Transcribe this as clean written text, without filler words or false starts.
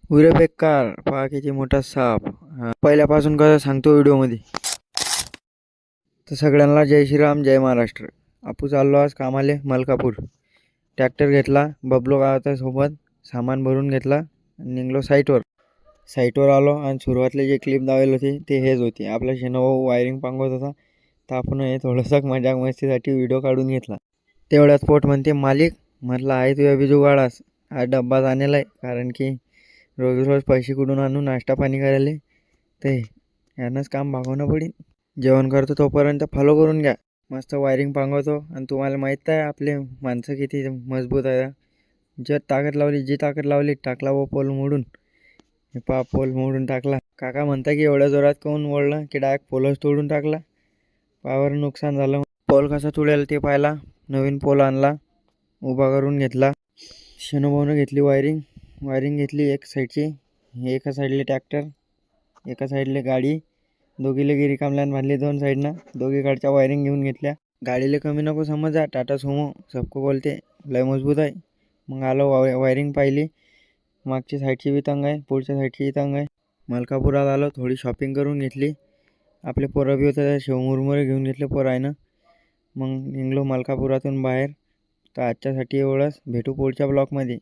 उरे बेकार पहा किती मोठा साप. पहिल्यापासून कसं सांगतो व्हिडिओमध्ये. तर सगळ्यांना जय श्रीराम जय महाराष्ट्र. आपू चाललो आज कामाले मलकापूर. ट्रॅक्टर घेतला बबलो गावाचा सोबत, सामान भरून घेतला आणि निघलो साईटवर आलो. आणि सुरुवातले जे क्लिप दावेल होती ते हेच होती. आपला शेणाभाऊ वायरिंग पांगवत होता, तर आपण हे थोडंसं मजाक मस्तीसाठी व्हिडिओ काढून घेतला. तेवढ्यात पोट म्हणते मालिक. म्हटलं आहे तुझ्या बी जुगाडास, आज डब्बा आणलेला आहे, कारण की रोज रोज पैसे कुठून आणून नाश्ता पाणी करायला, ते यानंच काम भागवणं पडेल. जेवण करतो तोपर्यंत फॉलो करून घ्या. मस्त वायरिंग पांगवतो. आणि तुम्हाला माहीत आहे आपले माणसं किती मजबूत आहे. जी ताकद लावली टाकला व पोल मोडून. हे पा पोल मोडून टाकला. काका म्हणता की एवढ्या जोरात काऊन ओढलं की डायरेक्ट पोलच तोडून टाकला. पावर नुकसान झालं. पोल कसा तुडेल ते पाहिला. नवीन पोल आणला, उभा करून घेतला. शनूभाऊनं घेतली वायरिंग घेतली एक साईडची. एका साईडले ट्रॅक्टर, एका साईडले गाडी. दोघीले गिरी कामल्यान बांधली दोन साईडनं. दोघीकडच्या वायरिंग घेऊन घेतल्या. गाडीले कमी नको समजा, टाटा सुमो सबको बोलते, लय मजबूत आहे. मग आलो वायरिंग पाहिली. मागच्या साईडची बी तंग आहे, पुढच्या साईडची तंग आहे. मलकापुरात आलो, थोडी शॉपिंग करून घेतली. आपले पोरं बी होतं, शेवमुरमुरे घेऊन घेतले पोरायनं. मग निघलो मलकापुरातून बाहेर. तर आजच्यासाठी एवढंच. भेटू पुढच्या ब्लॉगमध्ये.